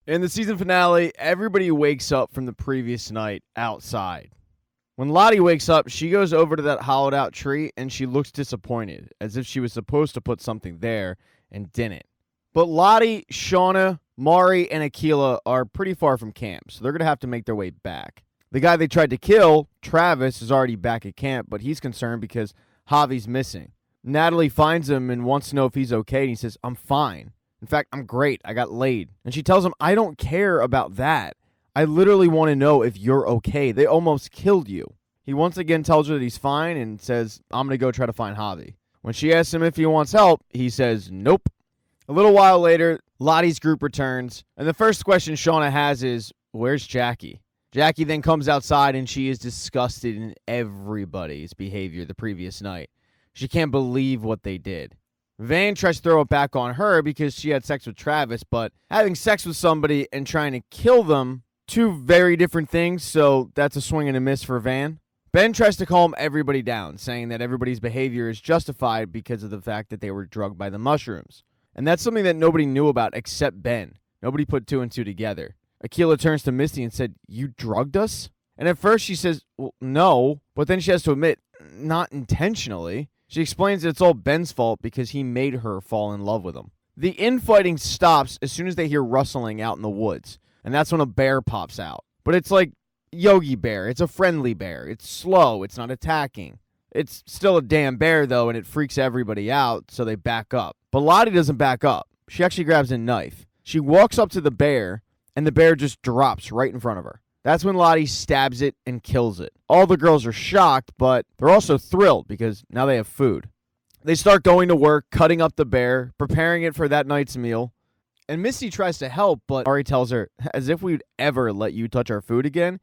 In the season finale, everybody wakes up from the previous night outside. When Lottie wakes up, she goes over to that hollowed out tree and she looks disappointed, as if she was supposed to put something there and didn't. But Lottie, Shauna, Mari, and Akila are pretty far from camp, so they're going to have to make their way back. The guy they tried to kill, Travis, is already back at camp, but he's concerned because Javi's missing. Natalie finds him and wants to know if he's okay, and he says, "I'm fine. In fact, I'm great. I got laid." And she tells him, "I don't care about that. I literally want to know if you're okay. They almost killed you." He once again tells her that he's fine and says, "I'm going to go try to find Javi." When she asks him if he wants help, he says, "Nope." A little while later, Lottie's group returns, and the first question Shauna has is, "Where's Jackie?" Jackie then comes outside, and she is disgusted in everybody's behavior the previous night. She can't believe what they did. Van tries to throw it back on her because she had sex with Travis, but having sex with somebody and trying to kill them, two very different things, so that's a swing and a miss for Van. Ben tries to calm everybody down, saying that everybody's behavior is justified because of the fact that they were drugged by the mushrooms. And that's something that nobody knew about except Ben. Nobody put two and two together. Akila turns to Misty and said, "You drugged us?" And at first she says, "Well, no," but then she has to admit, not intentionally. She explains that it's all Ben's fault because he made her fall in love with him. The infighting stops as soon as they hear rustling out in the woods, and that's when a bear pops out. But it's like Yogi Bear. It's a friendly bear. It's slow. It's not attacking. It's still a damn bear, though, and it freaks everybody out, so they back up. But Lottie doesn't back up. She actually grabs a knife. She walks up to the bear, and the bear just drops right in front of her. That's when Lottie stabs it and kills it. All the girls are shocked, but they're also thrilled because now they have food. They start going to work, cutting up the bear, preparing it for that night's meal. And Misty tries to help, but Ari tells her, "As if we'd ever let you touch our food again,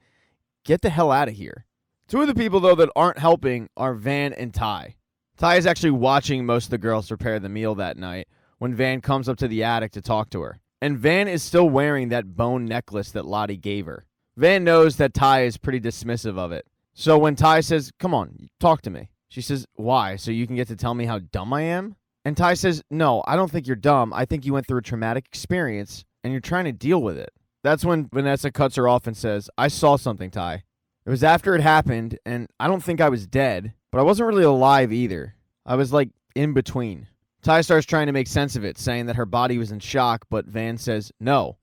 get the hell out of here." Two of the people, though, that aren't helping are Van and Ty. Ty is actually watching most of the girls prepare the meal that night when Van comes up to the attic to talk to her. And Van is still wearing that bone necklace that Lottie gave her. Van knows that Ty is pretty dismissive of it. So when Ty says, "Come on, talk to me," she says, "Why? So you can get to tell me how dumb I am?" And Ty says, "No, I don't think you're dumb. I think you went through a traumatic experience, and you're trying to deal with it." That's when Vanessa cuts her off and says, "I saw something, Ty. It was after it happened, and I don't think I was dead, but I wasn't really alive either. I was, like, in between." Ty starts trying to make sense of it, saying that her body was in shock, but Van says, "No,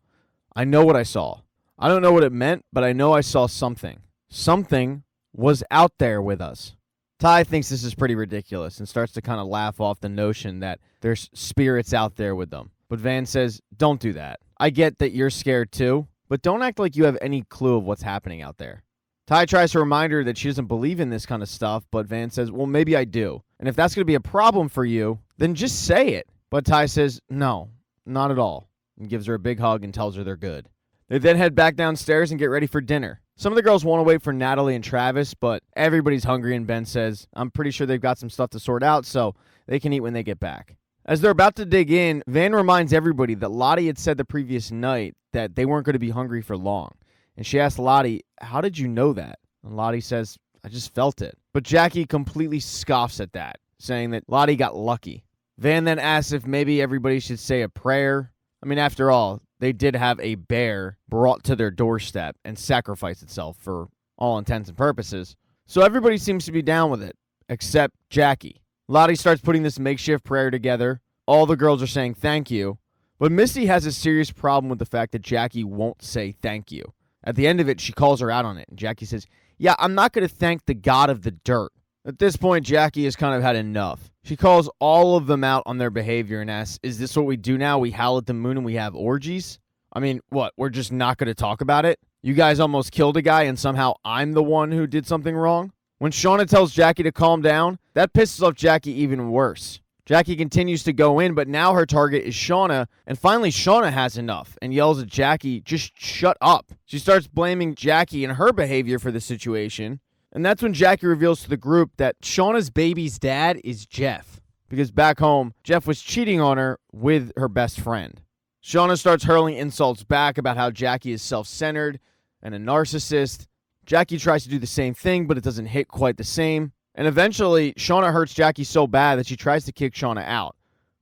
I know what I saw. I don't know what it meant, but I know I saw something. Something was out there with us." Ty thinks this is pretty ridiculous and starts to kind of laugh off the notion that there's spirits out there with them. But Van says, "Don't do that. I get that you're scared too, but don't act like you have any clue of what's happening out there." Ty tries to remind her that she doesn't believe in this kind of stuff, but Van says, "Well, maybe I do. And if that's going to be a problem for you, then just say it." But Ty says, "No, not at all," and gives her a big hug and tells her they're good. They then head back downstairs and get ready for dinner. Some of the girls want to wait for Natalie and Travis, but everybody's hungry, and Ben says, "I'm pretty sure they've got some stuff to sort out, so they can eat when they get back." As they're about to dig in, Van reminds everybody that Lottie had said the previous night that they weren't going to be hungry for long. And she asks Lottie, "How did you know that?" And Lottie says, "I just felt it." But Jackie completely scoffs at that, saying that Lottie got lucky. Van then asks if maybe everybody should say a prayer. I mean, after all, they did have a bear brought to their doorstep and sacrifice itself for all intents and purposes. So everybody seems to be down with it, except Jackie. Lottie starts putting this makeshift prayer together. All the girls are saying thank you. But Misty has a serious problem with the fact that Jackie won't say thank you. At the end of it, she calls her out on it. And Jackie says, "Yeah, I'm not going to thank the god of the dirt." At this point, Jackie has kind of had enough. She calls all of them out on their behavior and asks, "Is this what we do now? We howl at the moon and we have orgies? I mean, what, we're just not going to talk about it? You guys almost killed a guy and somehow I'm the one who did something wrong?" When Shauna tells Jackie to calm down, that pisses off Jackie even worse. Jackie continues to go in, but now her target is Shauna, and finally Shauna has enough and yells at Jackie, "Just shut up." She starts blaming Jackie and her behavior for the situation, and that's when Jackie reveals to the group that Shauna's baby's dad is Jeff, because back home, Jeff was cheating on her with her best friend. Shauna starts hurling insults back about how Jackie is self-centered and a narcissist. Jackie tries to do the same thing, but it doesn't hit quite the same. And eventually, Shauna hurts Jackie so bad that she tries to kick Shauna out.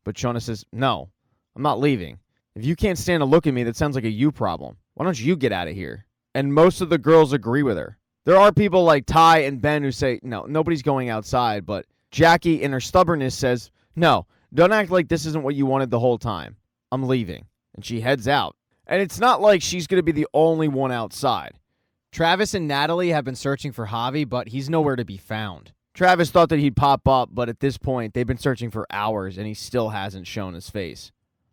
But Shauna says, "No, I'm not leaving. If you can't stand to look at me, that sounds like a you problem. Why don't you get out of here? And most of the girls agree with her. There are people like Ty and Ben who say, no, nobody's going outside, but Jackie, in her stubbornness, says, no, don't act like this isn't what you wanted the whole time. I'm leaving. And she heads out. And it's not like she's going to be the only one outside. Travis and Natalie have been searching for Javi, but he's nowhere to be found. Travis thought that he'd pop up, but at this point, they've been searching for hours, and he still hasn't shown his face.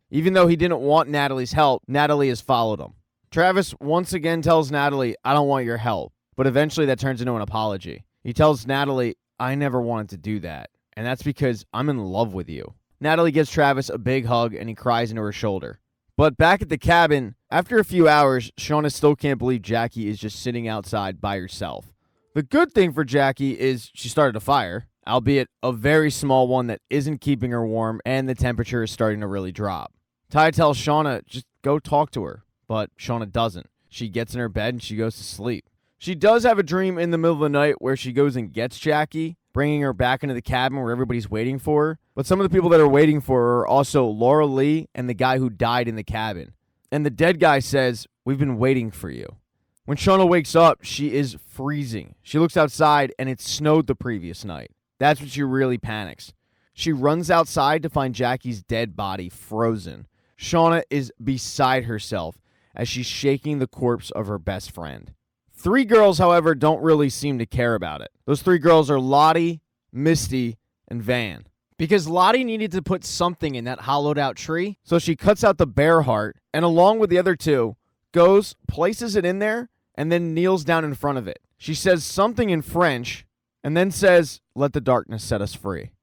Even though he didn't want Natalie's help, Natalie has followed him. Travis once again tells Natalie, I don't want your help. But eventually that turns into an apology. He tells Natalie, I never wanted to do that. And that's because I'm in love with you. Natalie gives Travis a big hug and he cries into her shoulder. But back at the cabin, after a few hours, Shauna still can't believe Jackie is just sitting outside by herself. The good thing for Jackie is she started a fire, albeit a very small one that isn't keeping her warm, and the temperature is starting to really drop. Ty tells Shauna, just go talk to her. But Shauna doesn't. She gets in her bed and she goes to sleep. She does have a dream in the middle of the night where she goes and gets Jackie, bringing her back into the cabin where everybody's waiting for her. But some of the people that are waiting for her are also Laura Lee and the guy who died in the cabin. And the dead guy says, we've been waiting for you. When Shauna wakes up, she is freezing. She looks outside and it snowed the previous night. That's when she really panics. She runs outside to find Jackie's dead body frozen. Shauna is beside herself as she's shaking the corpse of her best friend. 3 girls, however, don't really seem to care about it. Those 3 girls are Lottie, Misty, and Van. Because Lottie needed to put something in that hollowed out tree. So she cuts out the bear heart and along with the other 2, goes, places it in there, and then kneels down in front of it. She says something in French and then says, let the darkness set us free.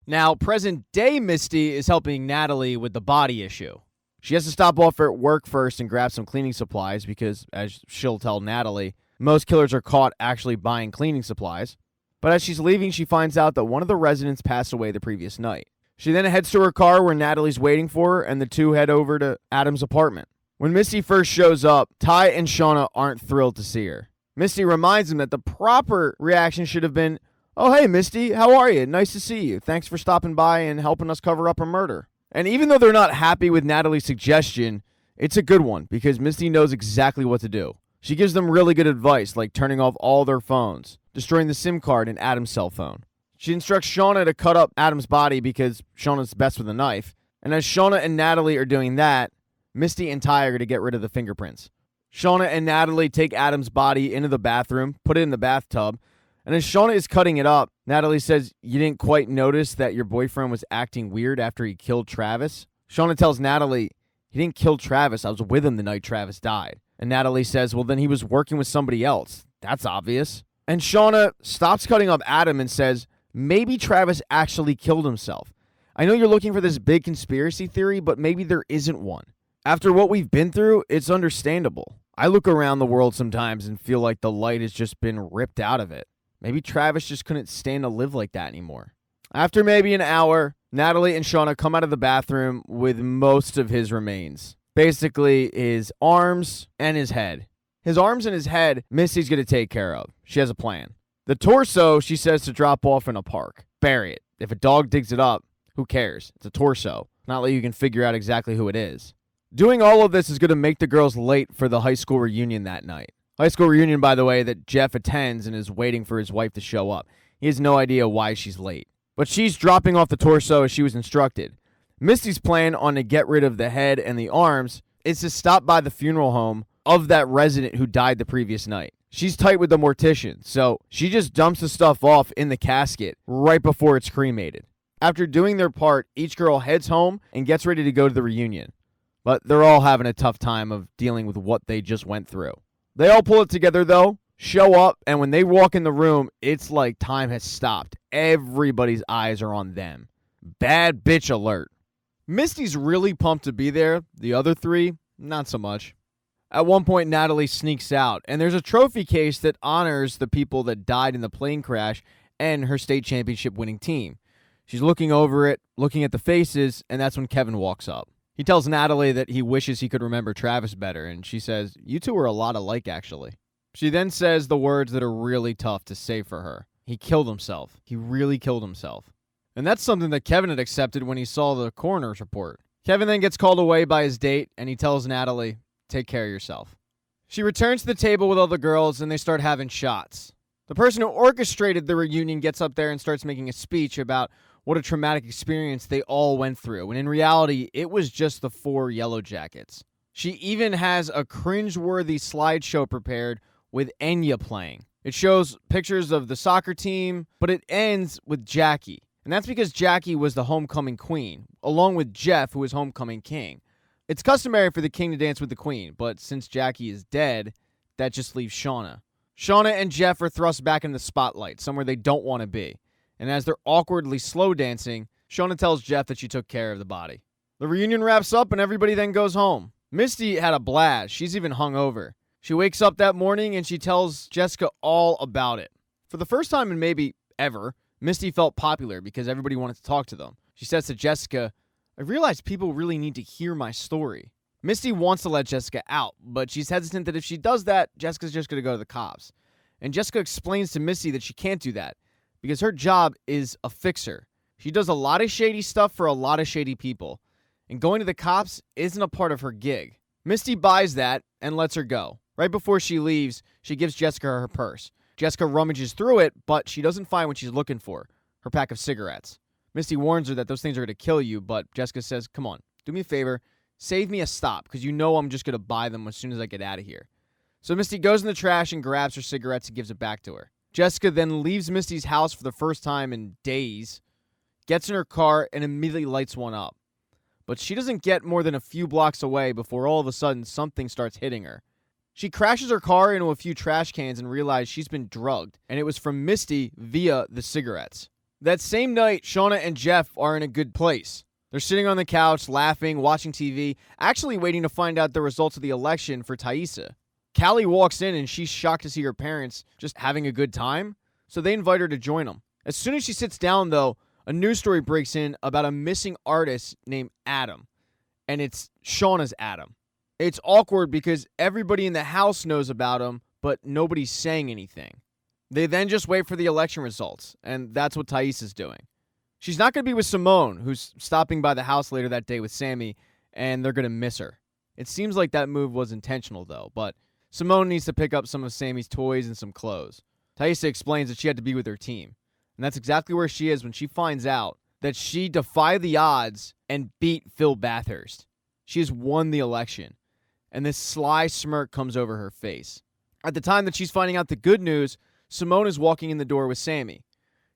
Now, present day Misty is helping Natalie with the body issue. She has to stop off at work first and grab some cleaning supplies because, as she'll tell Natalie, most killers are caught actually buying cleaning supplies. But as she's leaving, she finds out that one of the residents passed away the previous night. She then heads to her car where Natalie's waiting for her, and the 2 head over to Adam's apartment. When Misty first shows up, Ty and Shauna aren't thrilled to see her. Misty reminds them that the proper reaction should have been, oh, hey, Misty, how are you? Nice to see you. Thanks for stopping by and helping us cover up a murder. And even though they're not happy with Natalie's suggestion, it's a good one because Misty knows exactly what to do. She gives them really good advice, like turning off all their phones, destroying the SIM card in Adam's cell phone. She instructs Shauna to cut up Adam's body because Shauna's best with a knife. And as Shauna and Natalie are doing that, Misty and Ty are going to get rid of the fingerprints. Shauna and Natalie take Adam's body into the bathroom, put it in the bathtub, and as Shauna is cutting it up, Natalie says, you didn't quite notice that your boyfriend was acting weird after he killed Travis? Shauna tells Natalie, he didn't kill Travis. I was with him the night Travis died. And Natalie says, well, then he was working with somebody else. That's obvious. And Shauna stops cutting up Adam and says, maybe Travis actually killed himself. I know you're looking for this big conspiracy theory, but maybe there isn't one. After what we've been through, it's understandable. I look around the world sometimes and feel like the light has just been ripped out of it. Maybe Travis just couldn't stand to live like that anymore. After maybe an hour, Natalie and Shauna come out of the bathroom with most of his remains. Basically, his arms and his head. His arms and his head, Misty's going to take care of. She has a plan. The torso, she says to drop off in a park. Bury it. If a dog digs it up, who cares? It's a torso. Not like you can figure out exactly who it is. Doing all of this is going to make the girls late for the high school reunion that night. High school reunion, by the way, that Jeff attends and is waiting for his wife to show up. He has no idea why she's late. But she's dropping off the torso as she was instructed. Misty's plan on to get rid of the head and the arms is to stop by the funeral home of that resident who died the previous night. She's tight with the mortician, so she just dumps the stuff off in the casket right before it's cremated. After doing their part, each girl heads home and gets ready to go to the reunion. But they're all having a tough time of dealing with what they just went through. They all pull it together, though, show up, and when they walk in the room, it's like time has stopped. Everybody's eyes are on them. Bad bitch alert. Misty's really pumped to be there. The other 3, not so much. At one point, Natalie sneaks out, and there's a trophy case that honors the people that died in the plane crash and her state championship winning team. She's looking over it, looking at the faces, and that's when Kevin walks up. He tells Natalie that he wishes he could remember Travis better, and she says, you two are a lot alike, actually. She then says the words that are really tough to say for her. He killed himself. He really killed himself. And that's something that Kevin had accepted when he saw the coroner's report. Kevin then gets called away by his date, and he tells Natalie, take care of yourself. She returns to the table with all the girls, and they start having shots. The person who orchestrated the reunion gets up there and starts making a speech about what a traumatic experience they all went through, when in reality, it was just the 4 Yellowjackets. She even has a cringe-worthy slideshow prepared with Enya playing. It shows pictures of the soccer team, but it ends with Jackie. And that's because Jackie was the homecoming queen, along with Jeff, who was homecoming king. It's customary for the king to dance with the queen, but since Jackie is dead, that just leaves Shauna. Shauna and Jeff are thrust back in the spotlight, somewhere they don't want to be. And as they're awkwardly slow dancing, Shauna tells Jeff that she took care of the body. The reunion wraps up and everybody then goes home. Misty had a blast. She's even hungover. She wakes up that morning and she tells Jessica all about it. For the first time in maybe ever, Misty felt popular because everybody wanted to talk to them. She says to Jessica, I realized people really need to hear my story. Misty wants to let Jessica out, but she's hesitant that if she does that, Jessica's just going to go to the cops. And Jessica explains to Misty that she can't do that because her job is a fixer. She does a lot of shady stuff for a lot of shady people, and going to the cops isn't a part of her gig. Misty buys that and lets her go. Right before she leaves, she gives Jessica her purse. Jessica rummages through it, but she doesn't find what she's looking for, her pack of cigarettes. Misty warns her that those things are going to kill you, but Jessica says, come on, do me a favor, save me a stop, because you know I'm just going to buy them as soon as I get out of here. So Misty goes in the trash and grabs her cigarettes and gives it back to her. Jessica then leaves Misty's house for the first time in days, gets in her car, and immediately lights one up. But she doesn't get more than a few blocks away before all of a sudden something starts hitting her. She crashes her car into a few trash cans and realizes she's been drugged, and it was from Misty via the cigarettes. That same night, Shauna and Jeff are in a good place. They're sitting on the couch, laughing, watching TV, actually waiting to find out the results of the election for Taissa. Callie walks in and she's shocked to see her parents just having a good time, so they invite her to join them. As soon as she sits down, though, a news story breaks in about a missing artist named Adam, and it's Shauna's Adam. It's awkward because everybody in the house knows about him, but nobody's saying anything. They then just wait for the election results, and that's what Taissa's doing. She's not going to be with Simone, who's stopping by the house later that day with Sammy, and they're going to miss her. It seems like that move was intentional, though, but Simone needs to pick up some of Sammy's toys and some clothes. Taissa explains that she had to be with her team, and that's exactly where she is when she finds out that she defied the odds and beat Phil Bathurst. She has won the election, and this sly smirk comes over her face. At the time that she's finding out the good news, Simone is walking in the door with Sammy.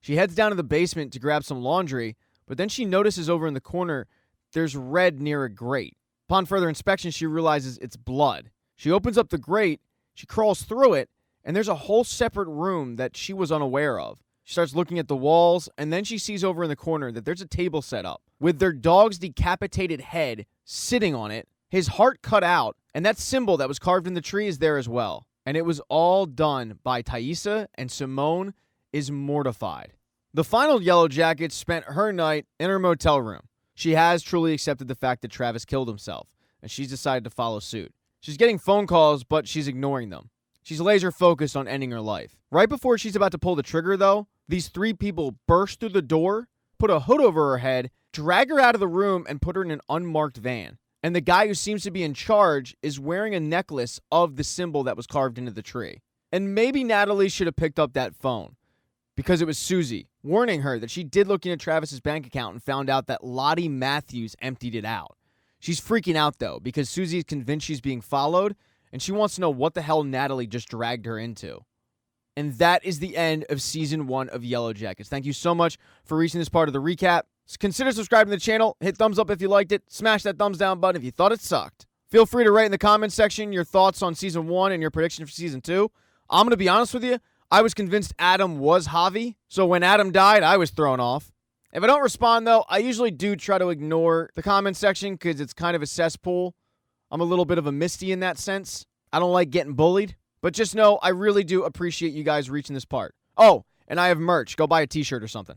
She heads down to the basement to grab some laundry, but then she notices over in the corner there's red near a grate. Upon further inspection, she realizes it's blood. She opens up the grate, she crawls through it, and there's a whole separate room that she was unaware of. She starts looking at the walls, and then she sees over in the corner that there's a table set up with their dog's decapitated head sitting on it, his heart cut out, and that symbol that was carved in the tree is there as well. And it was all done by Taissa, and Simone is mortified. The final Yellowjacket spent her night in her motel room. She has truly accepted the fact that Travis killed himself, and she's decided to follow suit. She's getting phone calls, but she's ignoring them. She's laser focused on ending her life. Right before she's about to pull the trigger, though, these 3 people burst through the door, put a hood over her head, drag her out of the room, and put her in an unmarked van. And the guy who seems to be in charge is wearing a necklace of the symbol that was carved into the tree. And maybe Natalie should have picked up that phone, because it was Susie, warning her that she did look into Travis's bank account and found out that Lottie Matthews emptied it out. She's freaking out, though, because Susie's convinced she's being followed, and she wants to know what the hell Natalie just dragged her into. And that is the end of Season 1 of Yellowjackets. Thank you so much for reaching this part of the recap. Consider subscribing to the channel. Hit thumbs up if you liked it. Smash that thumbs down button if you thought it sucked. Feel free to write in the comments section your thoughts on Season 1 and your prediction for Season 2. I'm going to be honest with you. I was convinced Adam was Javi, so when Adam died, I was thrown off. If I don't respond, though, I usually do try to ignore the comment section because it's kind of a cesspool. I'm a little bit of a Misty in that sense. I don't like getting bullied, but just know I really do appreciate you guys reaching this part. Oh, and I have merch. Go buy a t-shirt or something.